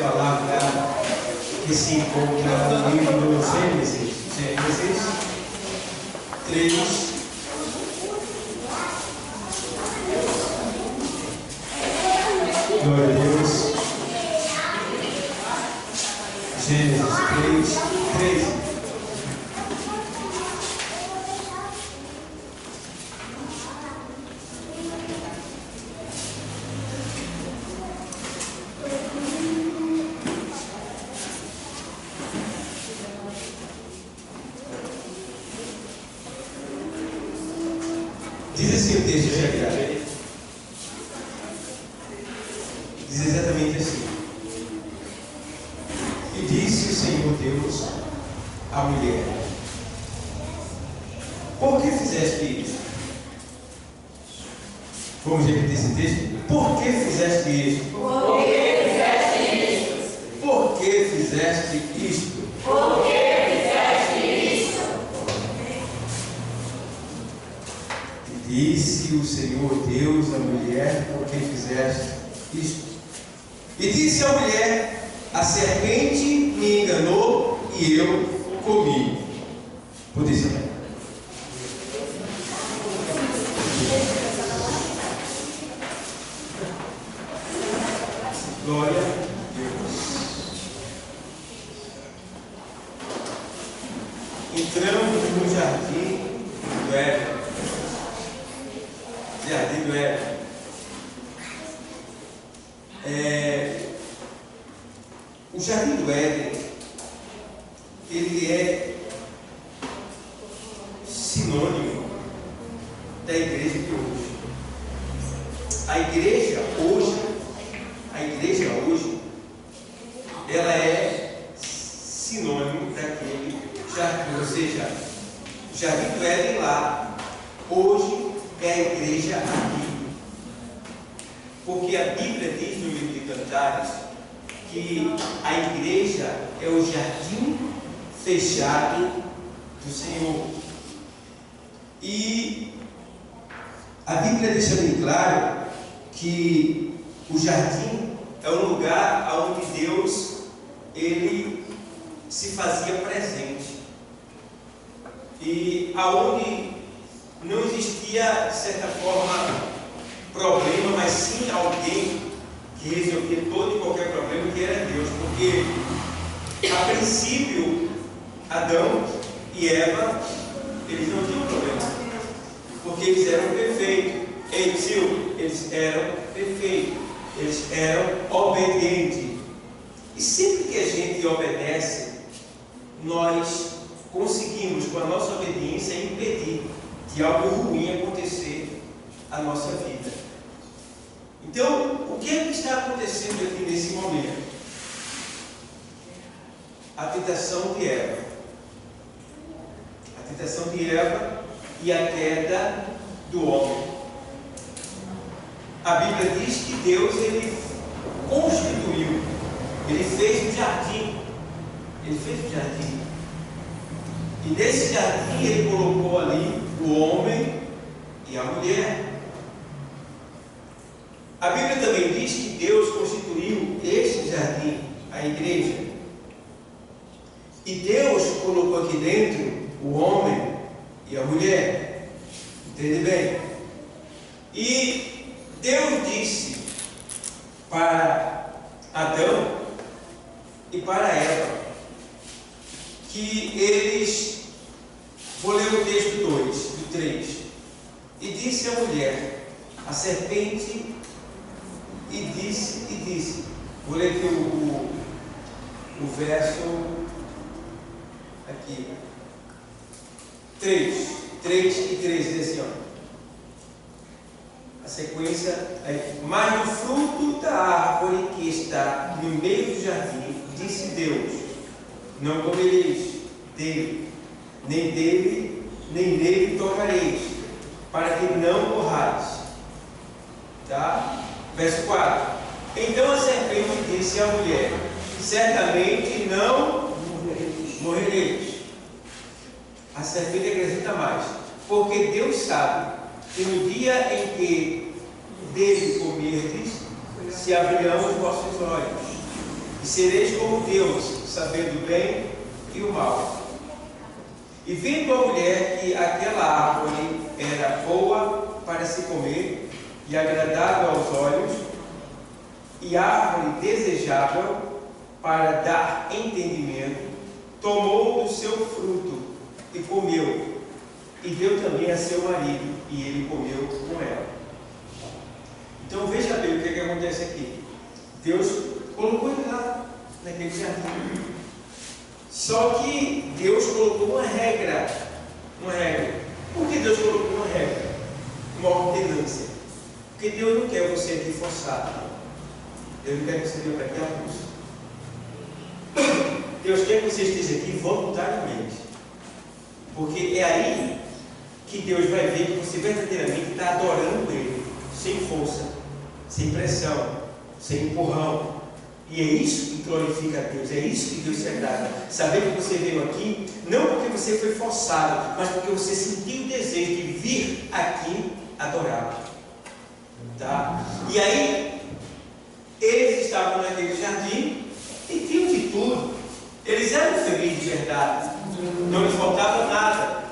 palavra que se encontra no livro do Gênesis 3. Glória a Deus. Gênesis 3:13. Diz assim o texto sagrado. Diz exatamente assim: e disse o Senhor Deus à mulher: por que fizeste isso? Vamos repetir esse texto? Por que fizeste isso? Por que fizeste isto? Por que fizeste isto? Por que fizeste isto? Disse o Senhor Deus à mulher: por que fizeste isto? E disse à mulher: a serpente me enganou e eu comi. Pode ser. Glória a Deus. Entramos no jardim do Éden. Jardim do Éden. O Jardim do Éden, ele é sinônimo da igreja de hoje. A igreja hoje, ela é sinônimo daquele jardim, ou seja, o Jardim do Éden lá, hoje é a igreja aqui. Porque a Bíblia diz no livro de Cantares que a igreja é o jardim fechado do Senhor. E a Bíblia deixa bem claro que o jardim é um lugar onde Deus ele se fazia presente e aonde não existia, de certa forma, problema, mas sim alguém que resolvia todo e qualquer problema, que era Deus. Porque a princípio Adão e Eva, eles não tinham problema, porque eles eram perfeitos. Eles eram perfeitos, eles eram obedientes. E sempre que a gente obedece, nós conseguimos, com a nossa obediência, impedir de algo ruim acontecer à nossa vida. Então, o que é que está acontecendo aqui nesse momento? A tentação de Eva. A tentação de Eva e a queda do homem. A Bíblia diz que Deus, ele constituiu, ele fez um jardim. Ele fez um jardim. E nesse jardim ele colocou ali o homem e a mulher. A Bíblia também diz que Deus constituiu este jardim, a igreja. E Deus colocou aqui dentro o homem e a mulher. Entende bem? E Deus disse para Adão e para Eva que eles, vou ler o texto 2, do 3, e disse à mulher, a serpente, e disse, vou ler aqui o verso, aqui, 3 e 3, diz assim, ó, a sequência, mas do fruto da árvore que está no meio do jardim, disse Deus, não comereis dele, nem nele tocareis, para que não morrais. Tá? Verso 4. Então a serpente disse à mulher, certamente não morrereis. A serpente acrescenta mais, porque Deus sabe que no dia em que dele comerdes, se abrirão os vossos olhos, e sereis como Deus, sabendo o bem e o mal. E vendo a mulher que aquela árvore era boa para se comer e agradável aos olhos, e árvore desejável para dar entendimento, tomou do seu fruto e comeu, e deu também a seu marido, e ele comeu com ela. Então veja bem o que acontece aqui. Deus colocou ele lá, naquele jardim. Só que Deus colocou uma regra. Por que Deus colocou uma regra? Uma ordenância. Porque Deus não quer você aqui forçado. Deus não quer que você venha para aqui a pulso. Deus quer que você esteja aqui voluntariamente. Porque é aí que Deus vai ver que você verdadeiramente está adorando Ele, sem força, sem pressão, sem empurrão. E é isso que glorifica a Deus, é isso que Deus se agrada. Saber que você veio aqui, não porque você foi forçado, mas porque você sentiu o desejo de vir aqui adorá-lo. Tá? E aí, eles estavam naquele jardim e tinham de tudo. Eles eram felizes de verdade, não lhes faltava nada.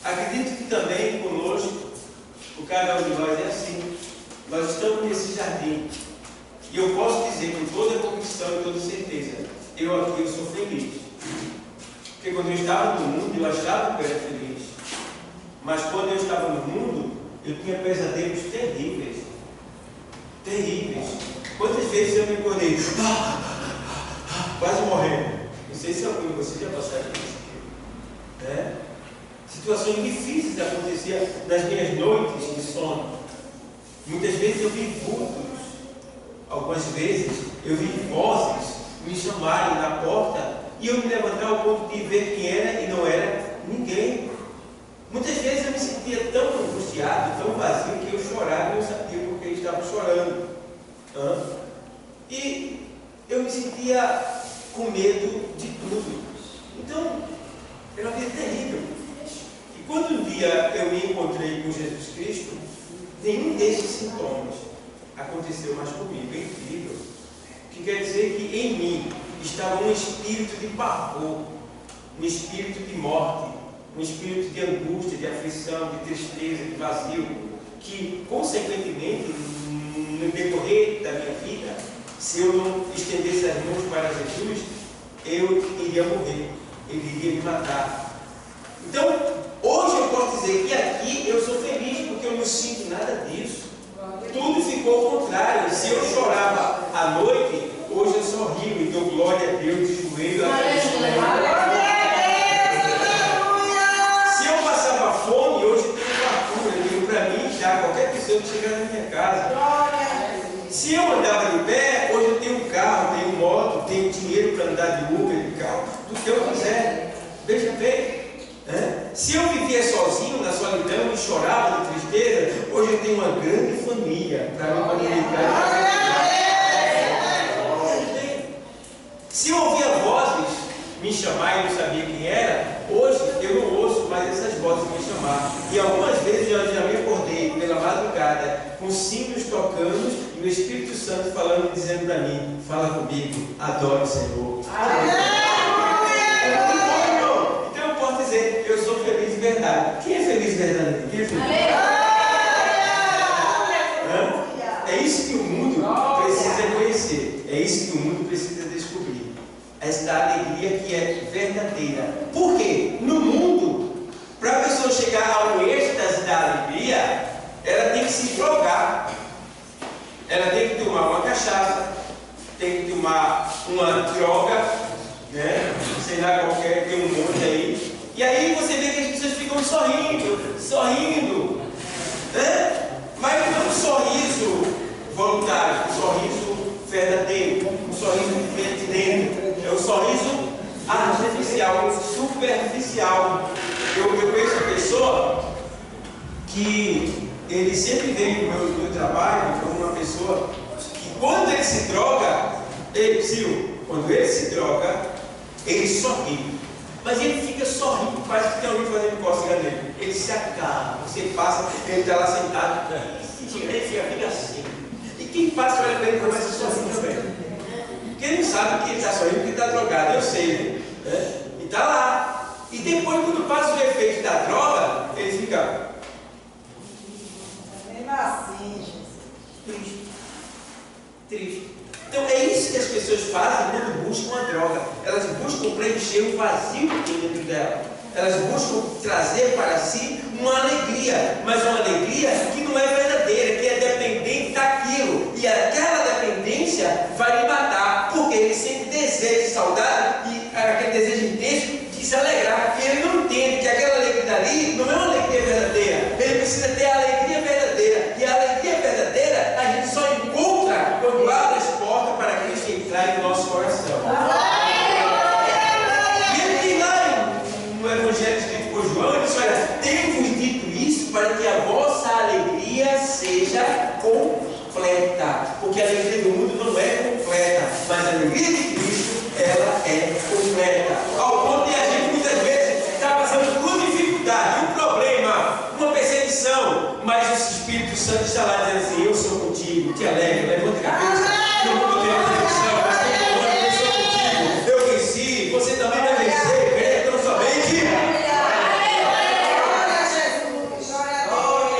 Acredito que também conosco, por cada um de nós é assim. Nós estamos nesse jardim. E eu posso dizer com toda convicção e toda certeza, eu aqui sou feliz. Porque quando eu estava no mundo, eu achava que eu era feliz. Mas quando eu estava no mundo, eu tinha pesadelos terríveis. Terríveis. Quantas vezes eu me acordei, quase morrendo. Não sei se algum de vocês já passaram por isso. Né? Situações difíceis aconteciam nas minhas noites de sono. Muitas vezes eu vi vultos. Algumas vezes eu vi vozes me chamarem na porta e eu me levantar ao ponto de ver quem era e não era ninguém. Muitas vezes eu me sentia tão angustiado, tão vazio, que eu chorava e não sabia por que estava chorando. E eu me sentia com medo de tudo. Então, era uma vida terrível. E quando um dia eu me encontrei com Jesus Cristo, nenhum desses sintomas aconteceu mais comigo. É incrível. O que quer dizer que em mim estava um espírito de pavor, um espírito de morte, um espírito de angústia, de aflição, de tristeza, de vazio, que consequentemente no decorrer da minha vida, se eu não estendesse as mãos para Jesus, eu iria morrer, ele iria me matar. Então, hoje eu posso dizer que aqui eu sou feliz porque eu não sinto nada disso. Tudo ficou ao contrário. Se eu chorava à noite, hoje eu sorrio e dou glória a Deus de joelho. Se eu passava fome, hoje eu tenho fartura. Eu tenho para mim já qualquer pessoa que chegar na minha casa. Se eu andava de pé, hoje eu tenho um carro, tenho moto, tenho dinheiro para andar de Uber, de carro, do que eu quiser. Veja bem. Se eu vivia sozinho na solidão e chorava de tristeza, hoje eu tenho uma grande família para me comunicar. Se eu ouvia vozes me chamar e não sabia quem era, hoje eu não ouço mais essas vozes me chamar. E algumas vezes eu já me acordei pela madrugada com sinos tocando e o Espírito Santo falando e dizendo para mim: fala comigo, adore o Senhor. Eu sou feliz de verdade. Quem é feliz de verdade? Quem é feliz? É isso que o mundo precisa conhecer. É isso que o mundo precisa descobrir. Esta alegria que é verdadeira. Por quê? No mundo, para a pessoa chegar ao êxtase da alegria, ela tem que se drogar. Ela tem que tomar uma cachaça, tem que tomar uma droga, né? Sei lá qualquer, tem um monte aí. E aí você vê que as pessoas ficam sorrindo, né? Mas não é um sorriso voluntário, um sorriso verdadeiro, um sorriso que vem de dentro. É um sorriso artificial, superficial. Eu conheço uma pessoa que ele sempre vem no meu trabalho como uma pessoa que quando ele se droga, quando ele se droga, ele sorri. Mas ele fica sorrindo, parece que tem alguém fazendo cócega nele. Ele se acalma, você passa, ele está lá sentado, ele fica assim. E quem passa olha para ele começa a sorrir também. Porque ele não sabe triste. Então é isso que as pessoas fazem quando buscam a droga. Elas buscam preencher o vazio que tem dentro dela. Elas buscam trazer para si uma alegria, mas uma alegria que não é verdadeira, que é dependente daquilo. E aquela dependência vai lhe matar, porque ele sente desejo, saudade e aquele desejo intenso de se alegrar. E ele não entende que aquela alegria dali não é uma alegria verdadeira. Ele precisa ter a alegria verdadeira. E a alegria verdadeira a gente só encontra quando abre as portas para Cristo entrar em nosso coração. No Evangelho escrito por João, ele diz: olha, tenho-vos dito isso para que a vossa alegria seja completa. Porque a alegria do mundo não é completa, mas a alegria de Cristo, ela é completa. Ao ponto de a gente muitas vezes estar passando por uma dificuldade, um problema, uma perseguição, mas o Espírito Santo está lá dizendo assim: eu sou contigo, te alegre, levanta a cabeça. No mundo tem perseguição, mas tem um eu sou contigo, eu venci, você também vai vencer.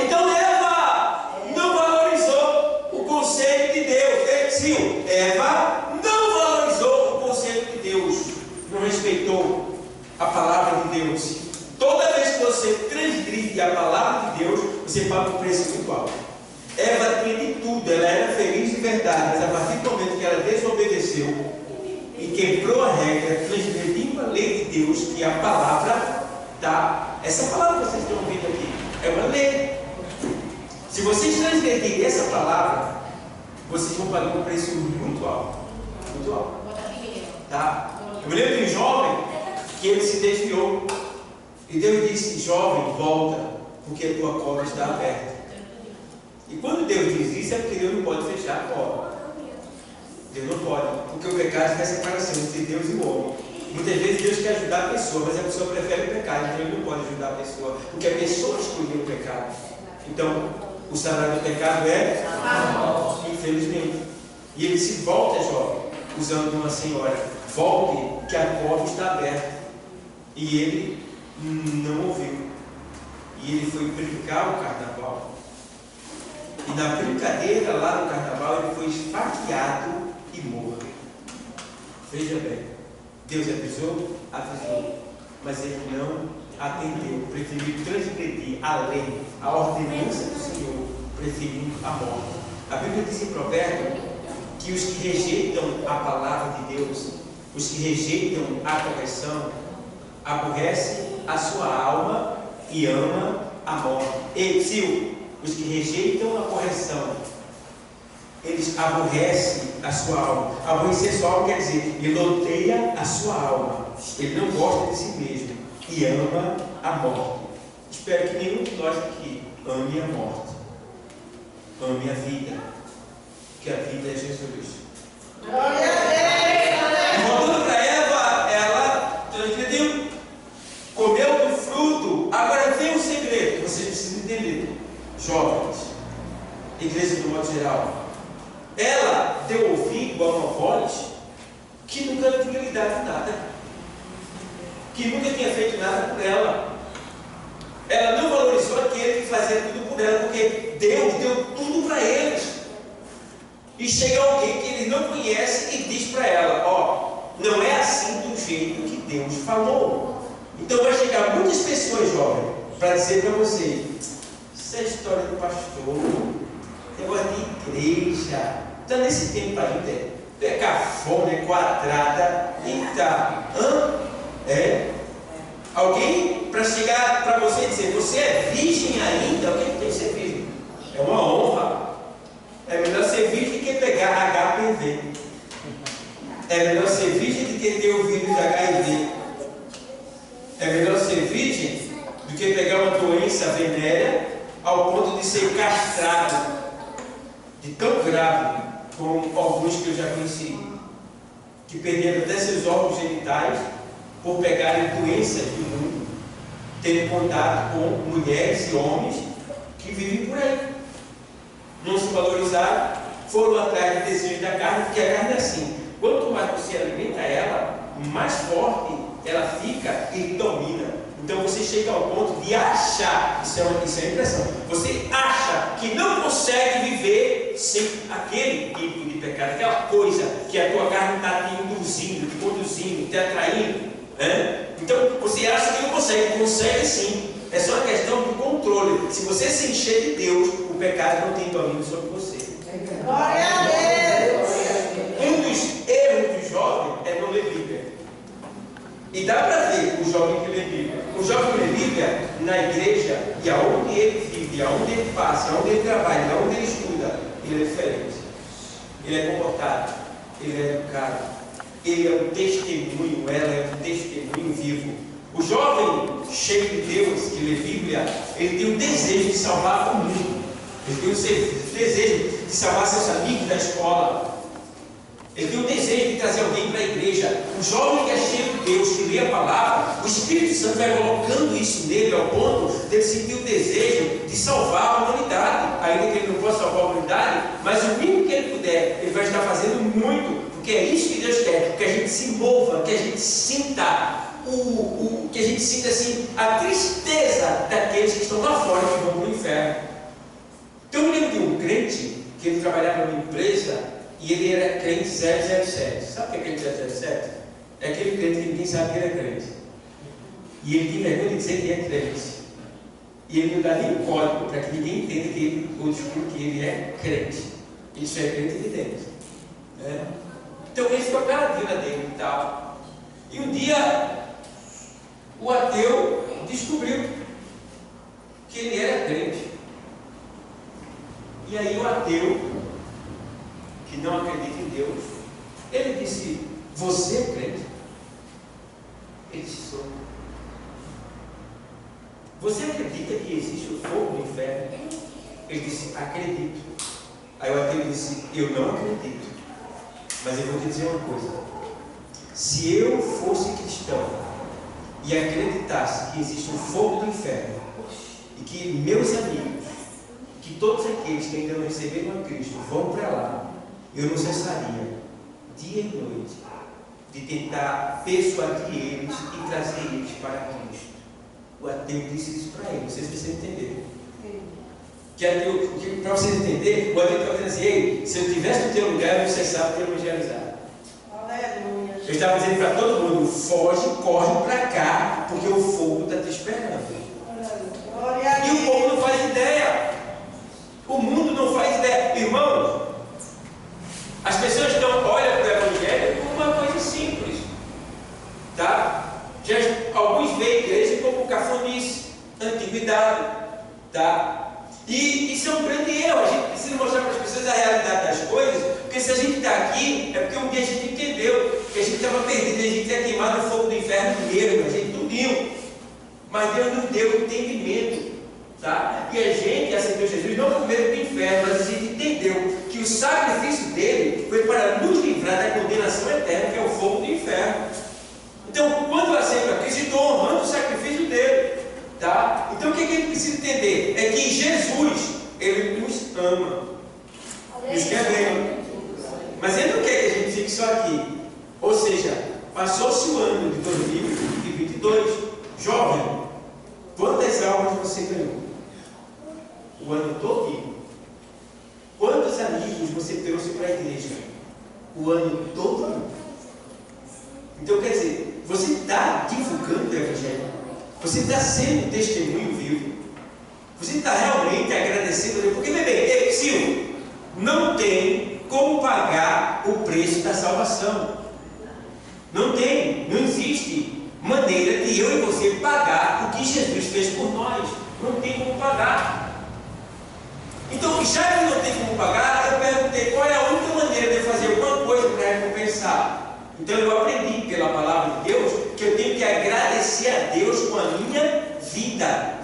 Então Eva não valorizou o conceito de Deus. Sim, Eva não valorizou o conceito de Deus, não respeitou a palavra de Deus. Toda vez que você transgride a palavra de Deus, você paga um preço muito alto. Eva tinha de tudo, ela era feliz de verdade, mas a partir do momento que ela desobedeceu e quebrou a regra, transgredindo a lei de Deus, que é a palavra da... Essa palavra que vocês estão ouvindo aqui é uma lei. Se vocês transgredirem essa palavra, vocês vão pagar um preço muito alto. Muito alto. Tá? Eu me lembro de um jovem que ele se desviou. E Deus disse: jovem, volta, porque a tua cova está aberta. E quando Deus diz isso, é porque Deus não pode fechar a cova. Deus não pode, porque o pecado faz separação entre Deus e o homem. Muitas vezes Deus quer ajudar a pessoa, mas a pessoa prefere o pecado, então Ele não pode ajudar a pessoa, porque a pessoa escolheu o pecado. Então, o salário do pecado é a morte, infelizmente. E ele se volta, jovem, usando uma senhora: volte, que a porta está aberta. E ele não ouviu. E ele foi brincar o carnaval. E na brincadeira lá no carnaval, ele foi esfaqueado e morto. Veja bem, Deus avisou? Avisou. Mas ele não atendeu, preferiu transgredir a lei, a ordenança do Senhor, preferindo a morte. A Bíblia diz em Provérbio que os que rejeitam a palavra de Deus, os que rejeitam a correção, aborrecem a sua alma e ama a morte. Os que rejeitam a correção, eles aborrecem a sua alma. Aborrecer a sua alma quer dizer, ele odeia a sua alma, ele não gosta de si mesmo e ama a morte. Espero que nenhum de nós aqui ame a morte, ame a vida, que a vida é Jesus. Voltando para Eva, ela transgrediu, comeu do fruto. Agora vem um segredo que vocês precisam entender, jovens, igreja do modo geral. Ela deu ouvido a uma voz que nunca tinha lhe dado nada, que nunca tinha feito nada por ela. Ela não valorizou aquele que fazia tudo por ela, porque Deus deu tudo para eles. E chega alguém que eles não conhecem e diz para ela: ó, não é assim do jeito que Deus falou. Então vai chegar muitas pessoas, jovens, para dizer para você: isso é história do pastor, negócio de igreja, está nesse tempo ainda, é cafona, é quadrada, e tá. Alguém para chegar para você e dizer: você é virgem ainda? O que tem que ser virgem? É uma honra. É melhor ser virgem do que pegar HPV. É melhor ser virgem do que ter o vírus HIV. É melhor ser virgem do que pegar uma doença venérea ao ponto de ser castrado, de tão grave como alguns que eu já conheci, que perderam até seus órgãos genitais por pegarem doenças do mundo, tendo contato com mulheres e homens que vivem por aí. Não se valorizaram, foram atrás do desejo da carne, porque a carne é assim: quanto mais você alimenta ela, mais forte ela fica e domina. Então você chega ao ponto de achar, isso é impressão, você acha que não consegue viver sem aquele tipo de pecado, aquela coisa que a tua carne está te induzindo, te conduzindo, te atraindo. Então você acha que não consegue sim. É só uma questão de controle. Se você se encher de Deus, o pecado não tem domínio sobre você. Glória a Deus! Um dos erros do jovem é não ler Bíblia. E dá para ver o jovem que lê Bíblia. O jovem que lê Bíblia na igreja, e aonde ele vive, aonde ele passa, aonde ele trabalha, aonde ele estuda, ele é diferente. Ele é comportado, ele é educado, ele é um testemunho, ela é um testemunho vivo. O jovem cheio de Deus, que lê Bíblia, ele tem o desejo de salvar o mundo. Ele tem o desejo de salvar seus amigos da escola. Ele tem o desejo de trazer alguém para a igreja. O jovem que é cheio de Deus, que lê a palavra, o Espírito Santo vai colocando isso nele ao ponto de ele sentir o desejo de salvar a humanidade. Ainda que ele não possa salvar a humanidade, mas o mínimo que ele puder, ele vai estar fazendo muito, porque é isso que Deus quer, que a gente se mova, que a gente sinta que a gente sinta assim a tristeza daqueles que estão lá fora que vão para o inferno. Então eu me lembro de um crente que ele trabalhava numa empresa e ele era crente 007. Sabe o que é crente 007? É aquele crente que ninguém sabe que ele é crente. E ele tem vergonha de dizer que é crente. E ele não dá nem o código para que ninguém entenda que ele, ou descubra que ele é crente. Isso é crente de dentro. Então ele ficou pela vida dele e tal. E um dia o ateu descobriu que ele era crente. E aí o ateu, que não acredita em Deus, ele disse: você é crente? Ele disse: sou. Você acredita que existe o fogo no inferno? Ele disse: acredito. Aí o ateu disse: eu não acredito, mas eu vou te dizer uma coisa. Se eu fosse cristão e acreditasse que existe um fogo do inferno e que meus amigos, que todos aqueles que ainda não receberam a Cristo vão para lá, eu não cessaria dia e noite de tentar persuadir eles e trazer eles para Cristo. O ateu disse isso para ele, não sei se vocês entenderam. Para vocês entenderem, o ateu estava dizendo assim: ei, se eu estivesse no teu lugar, eu não cessava de evangelizar. Eu estava dizendo para todo mundo: foge, corre para cá, porque o fogo está te esperando. E o povo não faz ideia. O mundo não faz ideia. Irmãos, as pessoas olham para o Evangelho como uma coisa simples. Tá? Alguns veem a igreja como cafonice, antiguidade. Tá? E isso é um grande erro. A gente precisa mostrar para as pessoas a realidade das coisas, porque se a gente está aqui, é porque um dia a gente entendeu que a gente estava perdido, a gente tinha queimado o fogo do inferno mesmo, a gente tudinho. Mas Deus nos deu entendimento, tá? E a gente aceitou Jesus não por medo do inferno, mas a gente entendeu que o sacrifício dele foi para nos livrar da condenação eterna, que é o fogo do inferno. Então, quando eu aceito a Cristo, estou honrando o sacrifício dele. Tá? Então o que a gente precisa entender? É que Jesus, ele nos ama, nos quer bem, mas ele não quer que a gente fique só aqui. Ou seja, passou-se o ano de 2022, jovem, quantas almas você ganhou? O ano todinho. Quantos amigos você trouxe para a igreja? O ano todo. Então quer dizer, você está divulgando o Evangelho? Você está sendo testemunho vivo? Você está realmente agradecendo a Deus? Porque, bebê, Silvio, não tem como pagar o preço da salvação. Não tem, não existe maneira de eu e você pagar o que Jesus fez por nós. Não tem como pagar. Então, já que não tem como pagar, eu perguntei qual é a única maneira de eu fazer alguma coisa para recompensar. Então eu aprendi pela palavra de Deus que eu tenho que agradecer a Deus com a minha vida.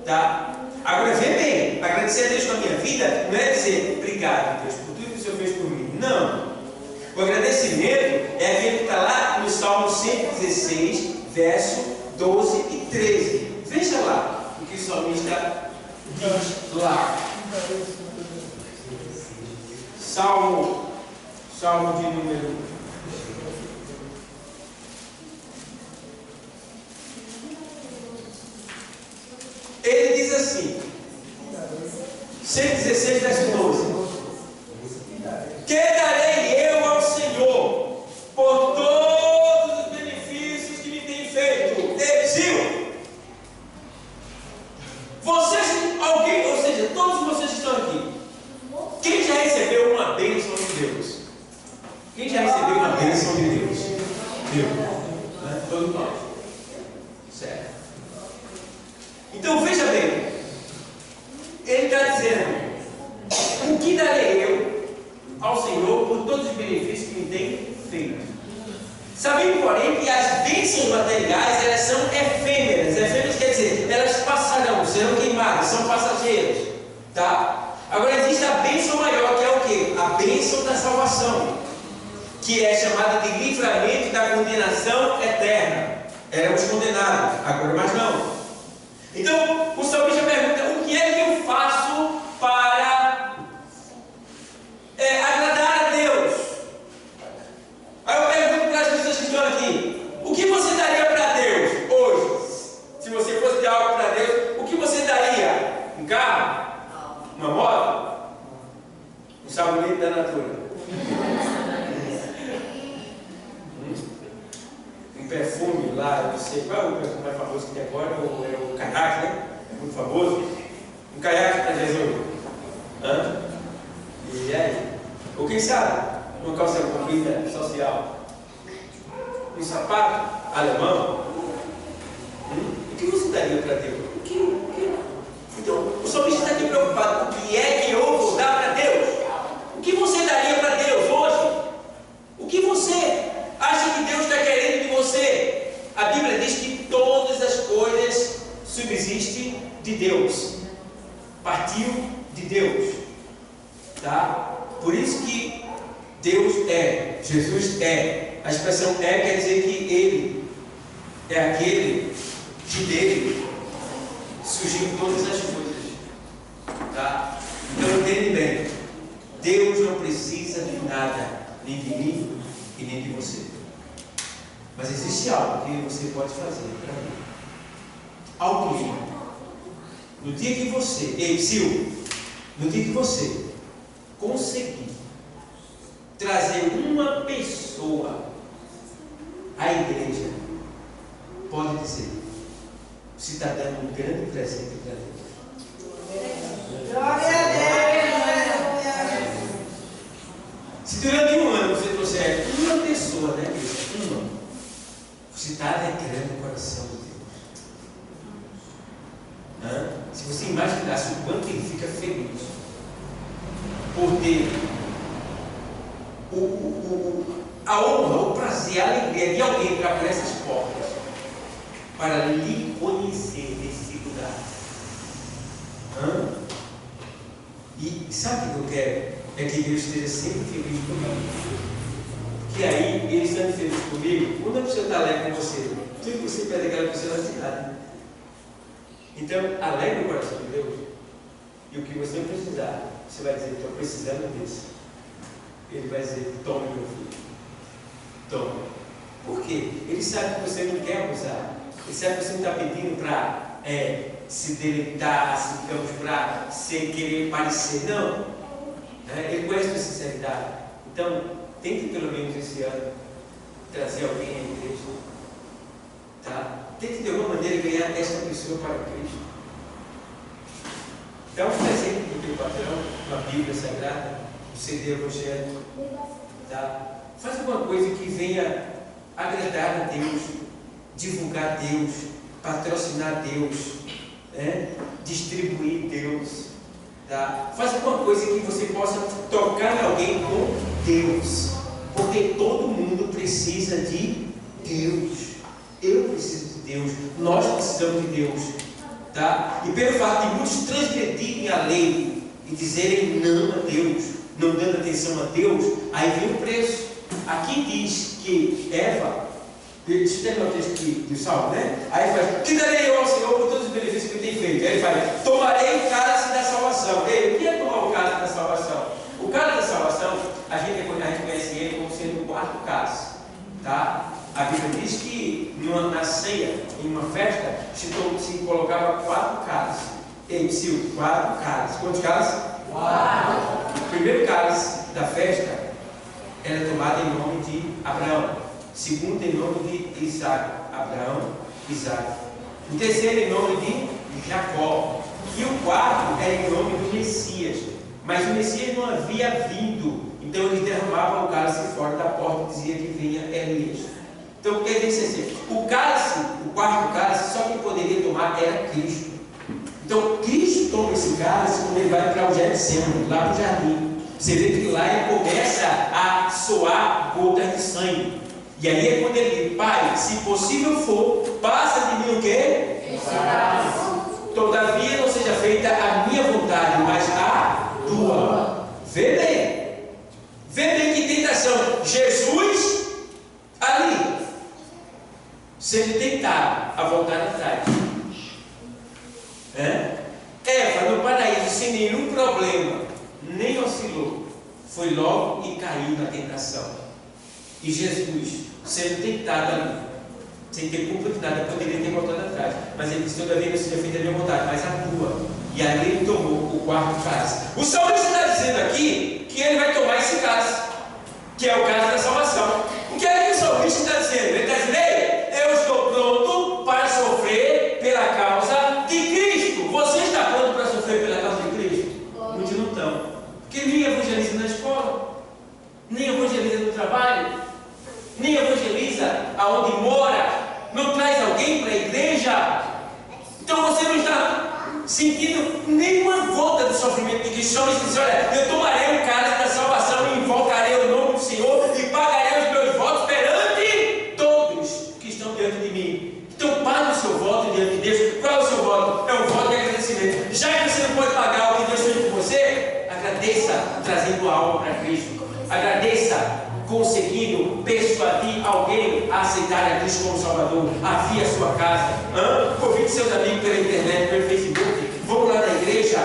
Tá? Agora vê bem, agradecer a Deus com a minha vida não é dizer obrigado, Deus, por tudo que o Senhor fez por mim. Não. O agradecimento é aquele que está lá no Salmo 116, verso 12 e 13. Veja lá o que o salmista diz lá. Salmo de número 116, 116, verso 12. Que darei eu ao Senhor por todos os benefícios que me tem feito? Exil. Vocês, alguém, ou seja, todos vocês que estão aqui, quem já recebeu uma bênção de Deus? Quem já recebeu uma bênção de Deus? Deus. Todos nós. Certo. Então veja bem, ele está dizendo: o que darei eu ao Senhor por todos os benefícios que me tem feito? Sabendo, porém, que as bênçãos materiais, elas são efêmeras. Efêmeras quer dizer, elas passarão, serão queimadas, são passageiras. Tá? Agora existe a bênção maior, que é o quê? A bênção da salvação, que é chamada de livramento da condenação eterna. Éramos condenados, agora mais não. Então, o salmista pergunta: o que é que eu faço para agradar a Deus? Aí eu pergunto para as pessoas que estão aqui: o que você daria para Deus hoje? Se você fosse dar algo para Deus, o que você daria? Um carro? Uma moto? Um sabonete da Natura? Um perfume lá, não sei qual é o perfume mais famoso que tem agora, é o caiaque, né? É muito famoso. Um caiaque para Jesus. E aí? Ou quem sabe? Uma calça comprida social. Um sapato alemão. O que você daria para Deus? O que? Então, o salmista está aqui preocupado: o que é que eu vou dar para Deus? O que você daria para Deus hoje? O que você acha que Deus está querendo de você? A Bíblia diz que todas as coisas subsistem de Deus, partiu de Deus, tá? Por isso que Deus é, Jesus é. A expressão é quer dizer que Ele é aquele que dele surgiu todas as coisas, tá? Então entende bem, Deus não precisa de nada, nem de mim e nem de você. Mas existe algo que você pode fazer para mim. Algo mínimo. No dia que você, no dia que você conseguir trazer uma pessoa à igreja, pode dizer: você está dando um grande presente para Deus. Glória a Deus. Se durante um ano você trouxer uma pessoa, né? Você está alegrando o coração de Deus. Se você imaginasse o quanto ele fica feliz por ter a honra, o prazer, a alegria de alguém entrar por essas portas para lhe conhecer nesse lugar. E sabe o que eu quero? É que Deus esteja sempre feliz comigo. Porque aí, Ele estando feliz comigo, quando a pessoa está alegre com você, tudo que você pede aquela pessoa na cidade. Então, alegre o coração de Deus. E o que você precisar, você vai dizer: estou precisando disso. Ele vai dizer: tome, meu filho. Tome. Por quê? Ele sabe que você não quer abusar. Ele sabe que você não está pedindo para se deleitar, assim, digamos, para querer parecer. Não. Ele conhece a sinceridade. Então, tente pelo menos esse ano trazer alguém à igreja. Tá? Tente de alguma maneira ganhar essa pessoa para Cristo. Dá um presente para o teu patrão, uma Bíblia Sagrada, um CD evangélico. Tá? Faz alguma coisa que venha agradar a Deus, divulgar Deus, patrocinar Deus, distribuir Deus. Tá? Faz alguma coisa que você possa tocar em alguém com Deus, porque todo mundo precisa de Deus. Eu preciso de Deus, nós precisamos de Deus, tá? E pelo fato de muitos transgredirem a lei e dizerem não a Deus, não dando atenção a Deus, aí vem o preço. Aqui diz que Eva, deixa eu terminar o texto aqui do Salmo, né? Aí faz: que darei eu ao Senhor por todos os benefícios que ele tem feito? Aí ele faz: tomarei o cálice da salvação. Ei, o que é tomar o cálice da salvação? O cálice da salvação, a gente conhece ele como sendo o quarto cálice, tá? A Bíblia diz que na ceia, em uma festa, se colocava 4 cálices. Ei, Psyu, 4 cálices. Quantos cálices? 4. O primeiro cálice da festa era tomado em nome de Abraão. O segundo em nome de Isaac. Abraão, Isaac. O terceiro em nome de Jacó. E o quarto era em nome do Messias. Mas o Messias não havia vindo. Então eles derramavam o cálice fora da porta e dizia que vinha Elias. Então quer dizer assim, o cálice, o quarto cálice, só quem poderia tomar era Cristo. Então Cristo toma esse cálice quando ele vai para o Getsemane, lá para o jardim. Você vê que lá ele começa a soar gotas de sangue. E aí é quando ele diz: Pai, se possível for, passa de mim o quê? Todavia não seja feita a minha vontade, mas a tua. Vê bem. Vê bem que tentação. Jesus ali sendo tentado a voltar atrás. Eva no paraíso sem nenhum problema, nem oscilou, foi logo e caiu na tentação. E Jesus sendo tentado ali, sem ter culpa de nada, poderia ter voltado atrás, mas ele disse: todavia não seja feita a minha vontade, mas a tua. E ali ele tomou o quarto cálice. O salmista está dizendo aqui que ele vai tomar esse cálice, que é o cálice da salvação. O que é que o salmista está dizendo? Ele está dizendo: ei, eu estou pronto para sofrer pela causa de Cristo. Você está pronto para sofrer pela causa de Cristo? Muitos não estão. Porque nem evangeliza na escola, nem evangeliza no trabalho, nem evangeliza aonde mora, não traz alguém para a igreja. Então você não está sentindo nenhuma gota do sofrimento de Cristo. Só diz: olha, eu tomarei o cálice da salvação e invocarei o nome do Senhor e pagarei os meus votos perante todos que estão diante de mim. Então pague o seu voto diante de Deus. Qual é o seu voto? É um voto de agradecimento. Já que você não pode pagar o que Deus fez por você, agradeça trazendo a alma para Cristo. Agradeça conseguindo persuadir alguém a aceitar a Cristo como Salvador, a vir à sua casa. Convide seus amigos pela internet, pelo Facebook. Vamos lá na igreja.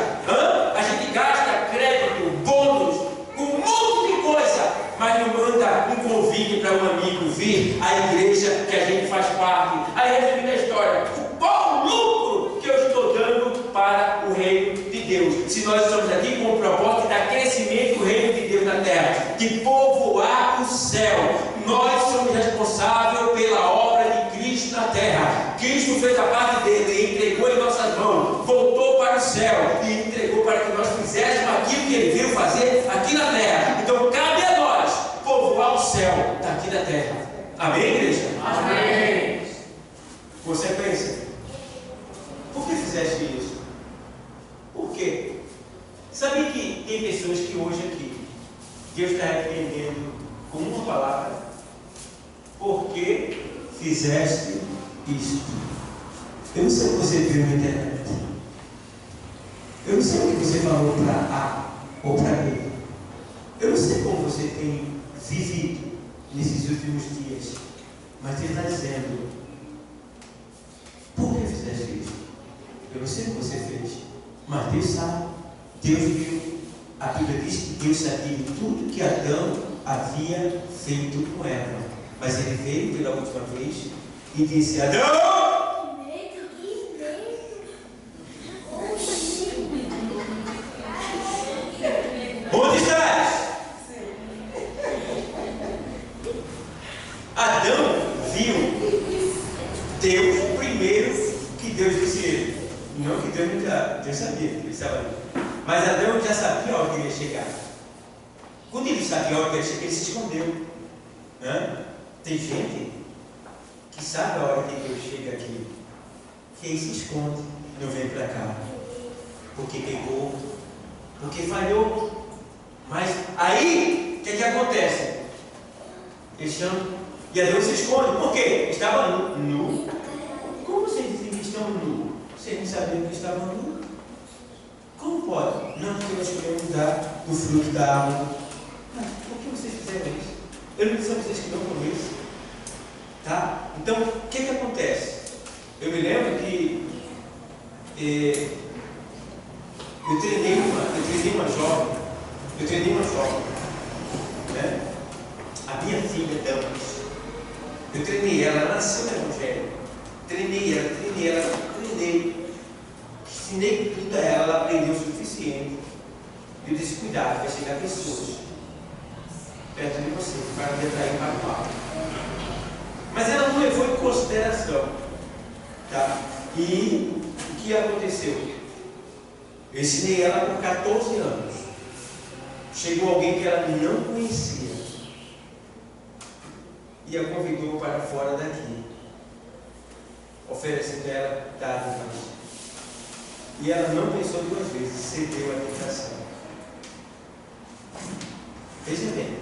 A gente gasta crédito, bônus, um monte de coisa, mas não manda um convite para um amigo vir à igreja que a gente faz parte. Aí, resumindo a história, qual o lucro que eu estou dando para o reino de Deus? Se nós estamos aqui com o propósito de dar crescimento do reino de Deus na terra, de povoar o céu. Nós somos responsáveis pela obra de Cristo na terra. Cristo fez a parte dele, entregou em nossas mãos, voltou para o céu e entregou para que nós fizéssemos aquilo que ele veio fazer aqui na terra. Então cabe a nós povoar o céu daqui da terra. Amém, igreja? Amém. Você pensa: por que fizeste isso? Por quê? Sabia que tem pessoas que hoje aqui Deus está repreendendo com uma palavra: por que fizeste isto? Eu não sei o que você viu na internet. Eu não sei o que você falou para A ou para B. Eu não sei como você tem vivido nesses últimos dias. Mas Deus está dizendo: por que fizeste isso? Eu não sei o que você fez, mas Deus sabe. Deus viu. A Bíblia diz que Deus sabia de tudo que Adão havia feito com Eva. Mas ele veio pela última vez e disse: Adão! Onde estás? Adão viu Deus primeiro que Deus disse ele. Não que Deus nunca. Deus sabia que ele estava ali. Mas Adão já sabia a hora que ele ia chegar. Quando ele sabia a hora que ele ia chegar, ele se escondeu. Tem gente que sabe a hora que Deus chega aqui, que aí se esconde, não vem para cá, porque pegou, porque falhou. Mas aí, o que acontece? Ele chama, e Adão se esconde. Por quê? Estava nu. Como vocês dizem que estão nu? Vocês não sabiam que estavam nu? Como pode? Não, porque nós queremos dar o fruto da árvore. Mas por que vocês fizeram isso? Eu não disse a vocês que não comeram isso. Tá? Então, o que acontece? Eu me lembro que eu treinei uma jovem, né? A minha filha Damas. Eu treinei ela, ela nasceu no Evangelho. Treinei ela. Ensinei tudo a ela, ela aprendeu o suficiente. E eu disse, cuidado, vai chegar pessoas perto de você para me atrair para o mal. Mas ela não levou em consideração. Tá? E o que aconteceu? Eu ensinei ela com 14 anos. Chegou alguém que ela não conhecia e a convidou para fora daqui, oferecendo a ela dádivas. E ela não pensou duas vezes, cedeu à tentação. Veja bem,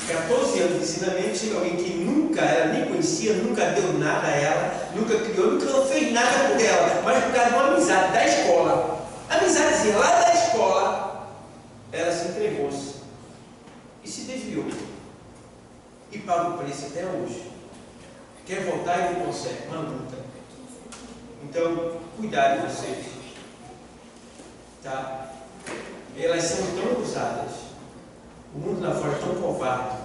14 anos de ensinamento, chega alguém que nunca ela nem conhecia, nunca deu nada a ela, nunca criou, nunca fez nada por ela, mas por causa de uma amizade da escola, amizadezinha lá da escola, ela se entregou-se e se desviou e paga o preço até hoje. Quer voltar e não consegue, uma luta. Então, cuidado de vocês, tá? Elas são tão usadas, o mundo lá fora é tão covarde,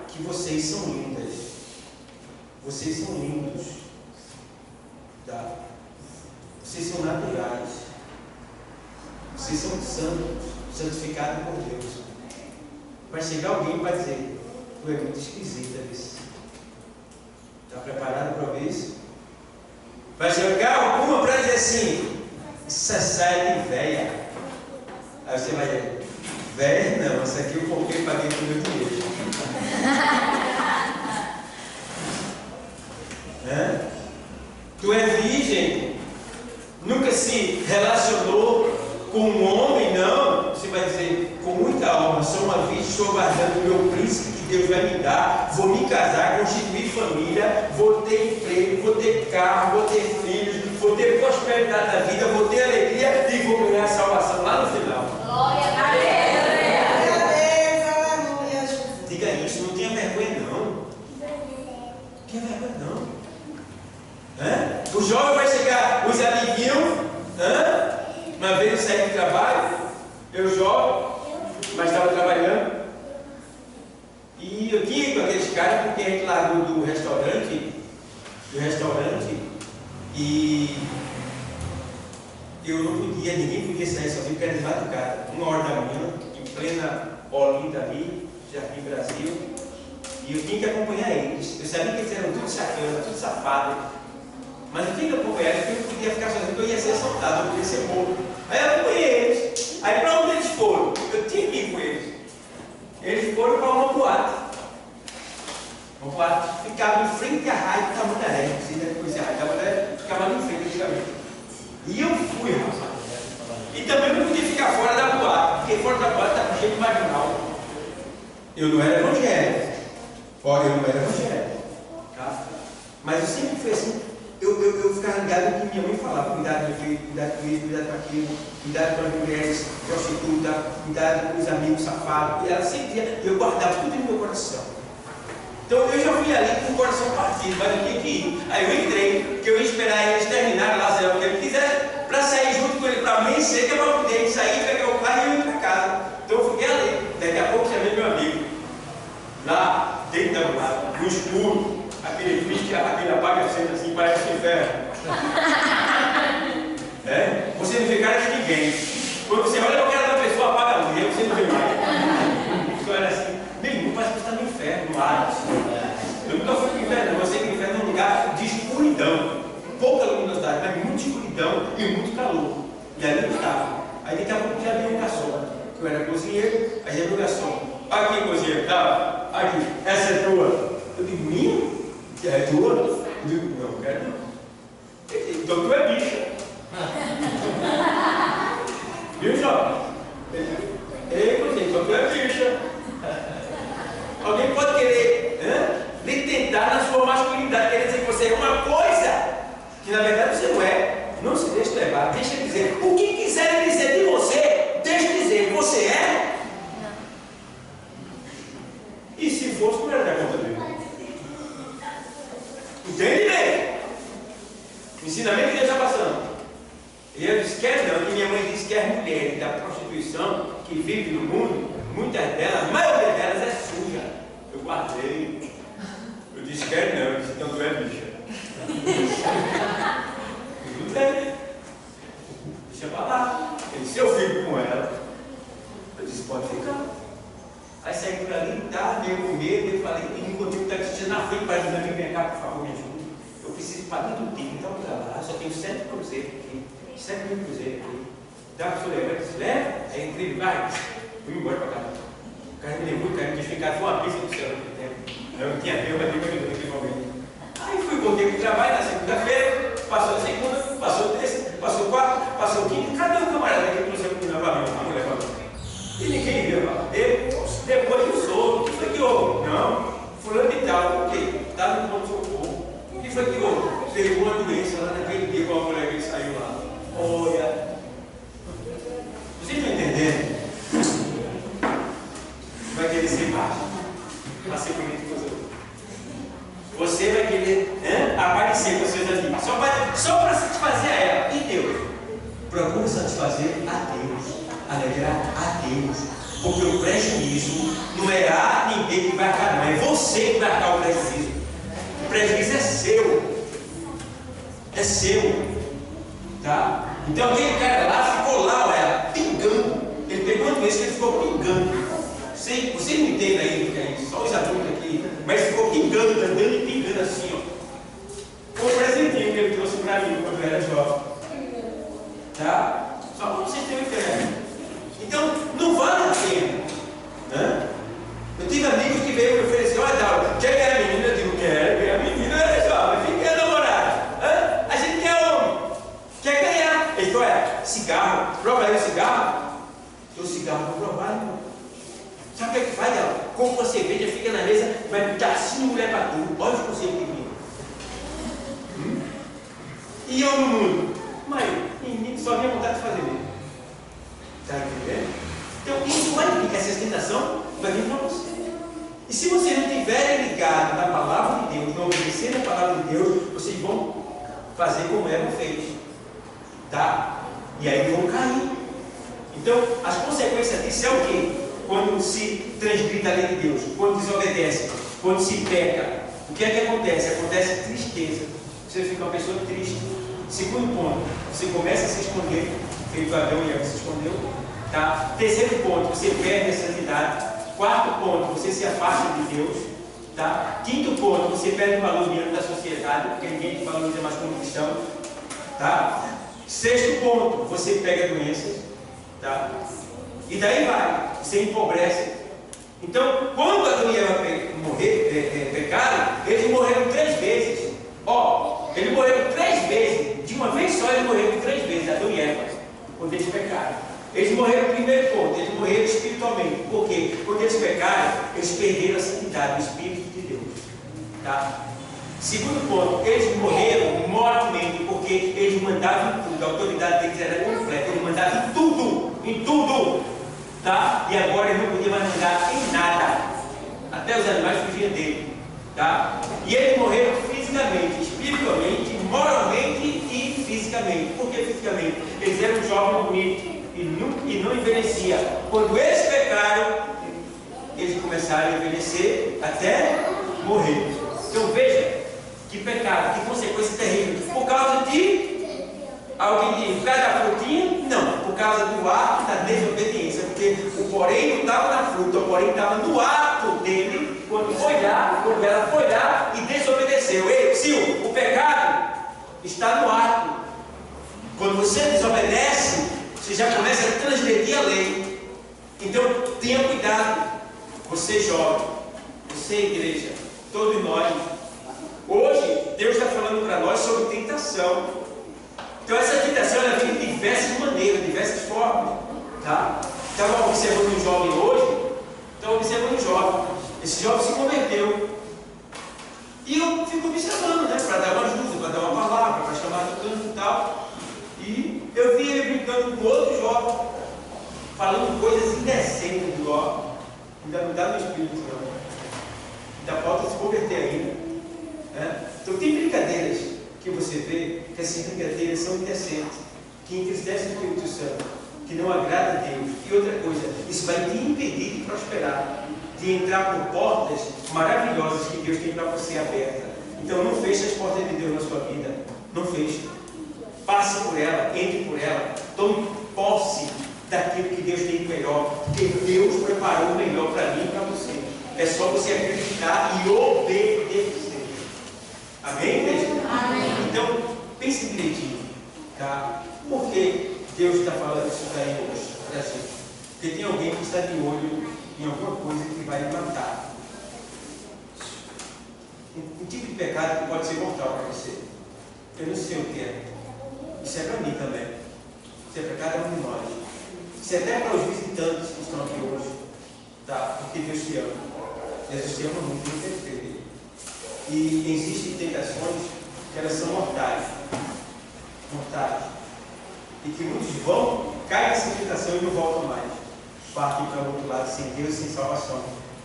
que vocês são lindas, vocês são lindos, tá? Vocês são naturais, vocês são santos, santificados por Deus. Vai chegar alguém para dizer, tu é muito esquisita, está preparado para ouvir isso? Vai chegar alguma para dizer assim, essa saia de véia. Aí você vai dizer, véia não, essa aqui eu comprei e paguei com o meu dinheiro. Tu é virgem, nunca se relacionou com um homem, não. Você vai dizer, com muita honra, sou uma virgem, estou aguardando o meu príncipe que Deus vai me dar, vou me casar, constituir família, vou ter emprego, vou ter carro, vou ter filhos, vou ter prosperidade na vida, vou ter alegria e vou ganhar salvação lá no final. Glória a Deus. Diga isso, não tenha vergonha não. Não tenha vergonha não. O jovem vai chegar, os amiguinhos, uma vez eu saí do trabalho, eu jovem, mas estava trabalhando, e eu tinha com aqueles caras, porque a gente largou do restaurante, e eu não podia, ninguém podia sair sozinho, porque era de madrugada, 1h da manhã, em plena Olinda ali, Jardim Brasil, e eu tinha que acompanhar eles. Eu sabia que eles eram tudo sacana, tudo safado, mas eu tinha que acompanhar eles, porque eu não podia ficar sozinho, porque eu ia ser assaltado, eu podia ser morto. Aí eu acompanhei eles. Aí para onde eles foram? Eu tinha que ir com eles. Eles foram para uma boate. Uma boate ficava em frente à raia do Tamandaré. Não sei se deve conhecer a raia do Tamandaré, ficava ali em frente antigamente. E eu fui, rapaz. E também não podia ficar fora da boate, porque fora da boate estava cheio de marginal. Eu não era evangélico. Fora eu não era evangélico. Tá? Mas eu sempre fui assim. Eu ficava ligado no que minha mãe falava, cuidado com meu filho, cuidado com isso, cuidado com aquilo, cuidado com as mulheres prostitutas, cuidado com os amigos safados. E ela sempre dizia, eu guardava tudo no meu coração. Então eu já fui ali com o coração partido, mas eu tinha que ir. Aí eu entrei, porque eu ia esperar eles terminarem lá, sei lá o que ele quiser, para sair junto com ele para amanhecer, que é para poder sair, pegar o carro e eu ir para casa. Então eu fiquei ali. Daqui a pouco chamei meu amigo, lá dentro da boate, no escuro. Aquele bicho, aquele apaga-cena assim, parece um inferno. Você não vê cara de ninguém. Quando você olha para a cara da pessoa, apaga a luz, aí você não vê mais. Então era assim, meu irmão, parece que está no inferno, no ar. Eu nunca fui para o inferno, não. Eu sei que o inferno é um lugar de escuridão. Pouca luminosidade, mas muita escuridão e muito calor. E ali eu estava. Aí daqui a pouco já veio um garçom. Eu era cozinheiro, aí já veio o garçom. Aqui, cozinheiro, tá? Aqui, essa é tua. Eu digo, minha? É tua? Eu digo, não, quero não. Então tu é bicha. Viu, jovem? Então tu é bicha. Alguém pode querer lhe tentar na sua masculinidade, querer dizer que você é uma coisa que na verdade você não é. Não se deixe levar, deixa dizer. O que quiserem dizer de você, deixa dizer. Você é? E se fosse, não era da conta dele. Entende bem? O ensinamento que ele está passando. E eu disse, quer não, e minha mãe disse que as mulheres da prostituição que vivem no mundo, muitas delas, a maioria delas é suja. Eu guardei. Eu disse, quer não, eu disse, então tu é bicha. Não tem. meio com medo, eu falei, e encontrei o taxista na frente para ajudar, vem cá, por favor, me ajuda. Eu preciso pagar tudo tempo, então para lá, só tenho 7 cruzeiros aqui, 7 mil cruzeiros aqui. Dá para o senhor levar? Eu disse, leva? Aí entrei, vai. Fui embora para casa. O cara me levou, o cara me tinha ficado uma pista do céu naquele tempo. Eu não tinha tempo, mas Deus me ajudou naquele momento. Aí fui, voltei para o trabalho na segunda-feira, passou a segunda, passou a terça, passou a quarta, passou o quinto. Cadê o camarada que trouxe a novamente? E ninguém viu. Depois eu soube. O que foi que houve? Não, fulano e tal, por quê? Estava no ponto-socorro. O que foi que houve? Pegou uma doença lá naquele dia com a mulher que saiu lá. Olha. Vocês estão entendendo? Vai querer ser baixo. Vai ser bonito com os outros. Você vai querer aparecer com os seus amigos. Só para satisfazer a ela. E Deus? Procura satisfazer a Deus. Alegrar a Deus. Porque o prejuízo não é a ninguém que vai arcar, não. É você que vai arcar o prejuízo. O prejuízo é seu. É seu. Tá? Então aquele cara lá ficou lá, olha, pingando. Ele pegou uma doença que ele ficou pingando. Você não entende aí o que é isso, só os adultos aqui. Mas ficou pingando, andando e pingando assim, ó. Foi um presentinho que ele trouxe para mim quando eu era jovem. Tá? Só para vocês terem uma ideia. Então, não vale a pena. Né? Eu tive amigos que veio me oferecer, olha, Dauro, quer ganhar a menina? Eu digo, quero ganhar a menina, olha só, mas quem quer namorar? A gente quer homem, quer ganhar. Ele falou, cigarro, prova aí o cigarro. O cigarro vou provar, irmão. Sabe o que é que faz, Dauro? Compra uma cerveja, fica na mesa, vai botar 5 mulheres para tudo. Olha os conselhos que vinha. E eu no mundo? Mas, menino, só minha vontade de fazer mesmo. Está entendendo? Então, isso vai vir, essa tentação vai vir para você. E se você não estiver ligado na palavra de Deus, não obedecer a palavra de Deus, vocês vão fazer como eram feitos. Tá? E aí vão cair. Então, as consequências disso é o quê? Quando se transgride a lei de Deus, quando desobedece, quando se peca. O que é que acontece? Acontece tristeza. Você fica uma pessoa triste. Segundo ponto, você começa a se esconder. Feito Adão e Eva se escondeu. Tá? Terceiro ponto, você perde a santidade. Quarto ponto, você se afasta de Deus. Tá? Quinto ponto, você perde o valor diante da sociedade, porque ninguém te valoriza mais como cristão. Tá? Sexto ponto, você pega doenças. Tá? E daí vai, você empobrece. Então, quando Adão e Eva pecaram, eles morreram 3 vezes. Eles morreram 3 vezes. De uma vez só, eles morreram 3 vezes, Adão e Eva, quando eles pecaram. Eles morreram no primeiro ponto, eles morreram espiritualmente. Por quê? Porque eles pecaram, eles perderam a santidade, o Espírito de Deus. Tá? Segundo ponto, eles morreram moralmente, porque eles mandavam em tudo, a autoridade deles era completa, eles mandavam em tudo. Tá? E agora eles não podiam mais mandar em nada. Até os animais fugiam dele. Tá? E eles morreram fisicamente, espiritualmente, moralmente e fisicamente. Por que fisicamente? Eles eram jovens bonitos e não envelhecia. Quando eles pecaram, eles começaram a envelhecer até morrer. Então veja que pecado, que consequência terrível. Por causa de alguém diz, por causa da frutinha? Não, por causa do ato da desobediência. Porque o porém não estava na fruta, o porém estava no ato dele, quando ela foi lá e desobedeceu. Ei, Sil, o pecado está no ato. Quando você desobedece, você já começa a transgredir a lei. Então tenha cuidado. Você jovem, você igreja, todos nós. Hoje Deus está falando para nós sobre tentação. Então essa tentação ela vem de diversas maneiras, diversas formas. Tá? Estava observando um jovem hoje. Esse jovem se converteu. E eu fico observando, né? Para dar uma ajuda, para dar uma palavra, para chamar de canto e tal. E eu vi ele brincando com outro jovem, falando coisas indecentes do jovem. Ainda não dá no espírito, não. Ainda falta se converter ainda. Né? Então tem brincadeiras que você vê, que essas brincadeiras são indecentes, que entristecem o Espírito Santo, que não agrada a Deus. E outra coisa, isso vai te impedir de prosperar, de entrar por portas maravilhosas que Deus tem para você aberta. Então não feche as portas de Deus na sua vida. Não feche. Passe por ela, entre por ela, tome posse daquilo que Deus tem de melhor, porque Deus preparou o melhor para mim e para você. É só você acreditar e obedecer. Amém, igreja? Amém. Então, pense direitinho, tá? Por que Deus está falando isso daí hoje para a gente? Porque tem alguém que está de olho em alguma coisa que vai lhe matar. Um tipo de pecado que pode ser mortal para você. Eu não sei o que é. Isso é para mim também. Isso é pecado é memória. Isso é até para os visitantes que estão aqui hoje. Tá? Porque Deus te ama. Jesus te ama muito, muito perfeito. E existem tentações que elas são mortais. Mortais. E que muitos vão, caem nessa tentação e não voltam mais. Partem para o outro lado sem Deus e sem salvação.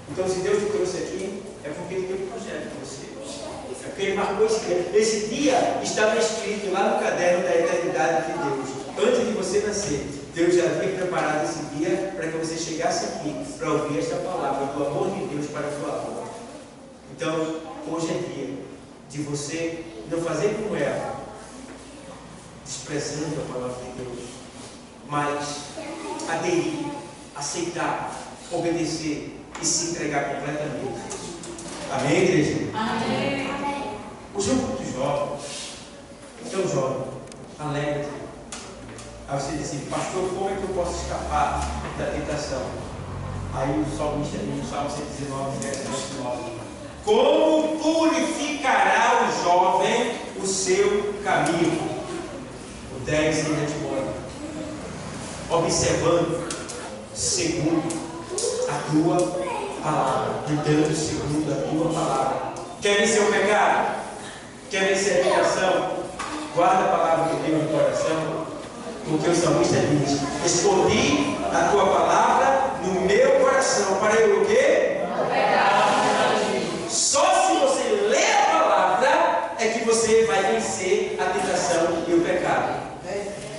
Então, se Deus te trouxe aqui, é porque Ele tem um projeto para você. É porque Ele marcou esse dia. Esse dia estava escrito lá no caderno da eternidade de Deus. Antes de você nascer, Deus já havia preparado esse dia para que você chegasse aqui para ouvir esta palavra do amor de Deus para a sua alma. Então, hoje é dia de você não fazer como ela, desprezando a palavra de Deus, mas aderir, aceitar, obedecer e se entregar completamente. Amém, igreja? Amém. Hoje é muito jovem, tão jovem, alegre. Aí você diz assim, pastor, como é que eu posso escapar da tentação? Aí o salmista diz no Salmo 119, verso 29. Como purificará o jovem o seu caminho? O 10 ele responde, observando segundo a tua palavra, andando segundo a tua palavra. Quer vencer o pecado? Quer vencer a tentação? Guarda a palavra de Deus no coração, porque o salmista diz, escondi a tua palavra no meu coração, para eu o quê? Só se você ler a palavra é que você vai vencer a tentação e o pecado.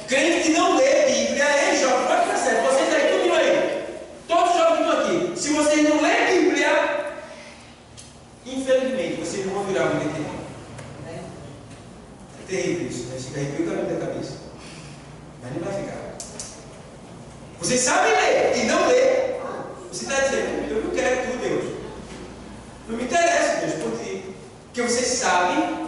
Crente que não lê Bíblia é jovem, pode ficar certo, vocês aí, tudo aí, todos os jovens que estão aqui, se vocês não lerem Bíblia, infelizmente vocês não vão virar um entendimento. É terrível isso, né? Fica arrepio o caminho da cabeça, mas não vai ficar. Vocês sabem ler e não lê. Você está dizendo, eu não quero tu, Deus. Não me interessa, Deus, por ti. Porque você sabe,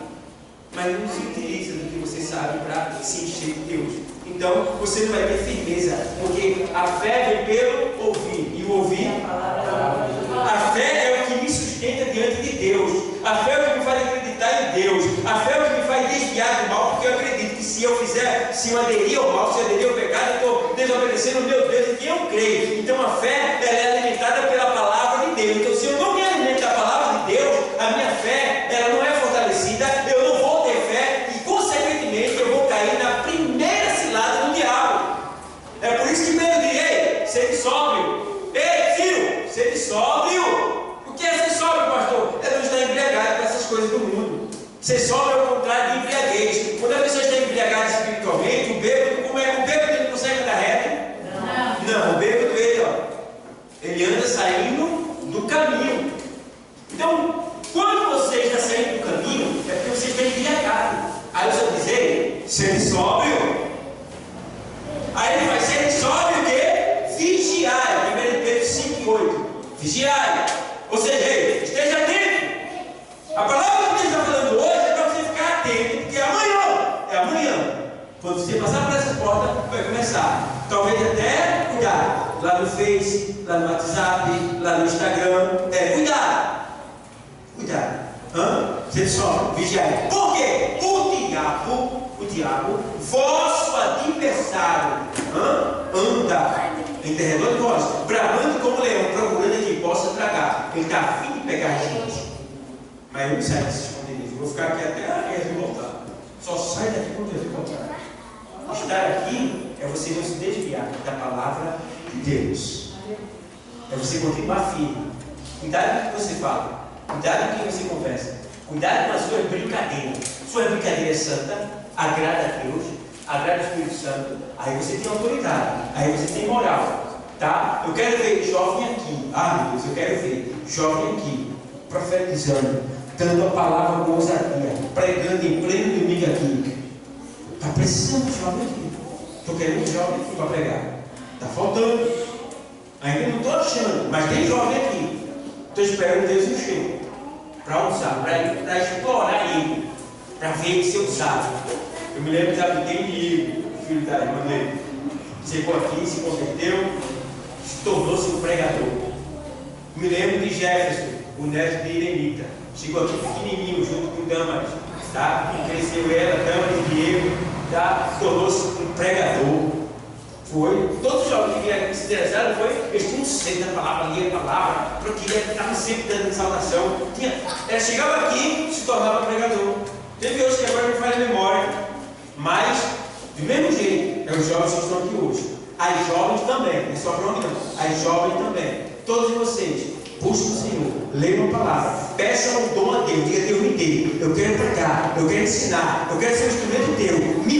mas não se utiliza do que você sabe para se encher de Deus. Então, você não vai ter firmeza, porque a fé vem pelo ouvir. E o ouvir? A fé é o que me sustenta diante de Deus. A fé é o que me faz acreditar em Deus. A fé é o que me faz desviar do mal, porque eu acredito que se eu aderir ao mal, se eu aderir ao pecado, eu estou desobedecendo o meu Deus em quem eu creio. Então, a fé ela é alimentada pela palavra de Deus. Então, se eu não me alimento da palavra de Deus, a minha fé ela não é fortalecida, eu não vou ter fé e, consequentemente, eu vou cair na primeira cilada do diabo. É por isso que Pedro diz, ei, sede sóbrio. Ei, Ciro, sede sóbrio. O que é ser sóbrio, pastor? É não estar embriagado com essas coisas do mundo. Ser sóbrio é o contrário de embriaguez. Quando a pessoa está embriagada espiritualmente, o bêbado, como é que o bêbado ele consegue andar reto? Não, o bêbado ele anda saindo do caminho. Então, quando você está saindo do caminho, é porque você está embriagado. Aí você diz, ei, sede sóbrio. Aí ele vai ser sóbrio o quê? Vigiai. 1 Pedro 5:8. Vigiai. Ou seja, ei, esteja atento. A palavra que Deus está falando hoje é para você ficar atento, porque amanhã, quando você passar por essas portas, vai começar. Talvez até cuidar. Lá no Face, lá no WhatsApp, lá no Instagram. Cuidado. Você só vigiai. Por quê? O diabo, vosso adversário, anda em derredor de vós, bramando como leão, procurando quem possa tragar. Ele está a fim de pegar gente. Mas eu não saio desse esconderijo. Vou ficar aqui até Jesus voltar. Só sai daqui quando Jesus voltar. Estar aqui é você não se desviar da palavra de Deus. É você continuar firme. Cuidado com o que você fala. Cuidado com quem você conversa. Cuidado com as suas brincadeiras. Sua brincadeira é santa, agrada a Deus, agrada o Espírito Santo. Aí você tem autoridade. Aí você tem moral. Tá? Eu quero ver jovem aqui. Meu Deus, eu quero ver jovem aqui. Profetizando, dando a palavra com ousadia, pregando em pleno domingo aqui. Está precisando de jovem aqui. Estou querendo jovem aqui para pregar. Está faltando. Ainda não estou achando, mas tem jovem aqui. Estou esperando Deus encher para usar, para explorar Ele, para ver Ele ser usado. Eu me lembro da pequena Diego, filho da irmã dele. Chegou aqui, se converteu, se tornou-se um pregador. Me lembro de Jefferson, o neto de Irenita. Chegou aqui pequenininho, junto com Damaris. Tá? Cresceu ela, Damaris e Diego. Tá? Tornou-se um pregador. Foi. Todos os jovens que vieram se interessaram, eles tinham sede da palavra, lia a palavra, porque estavam sempre dando saudação. Ela chegava aqui, se tornava pregador. Teve outros que agora me faz a memória. Mas, do mesmo jeito, é os jovens que estão aqui hoje. As jovens também, não é só para não. As jovens também. Todos vocês, busquem o Senhor, leiam a palavra, peçam o dom a Deus, diga: Deus me dê, eu quero pregar, eu quero ensinar, eu quero ser um instrumento teu, me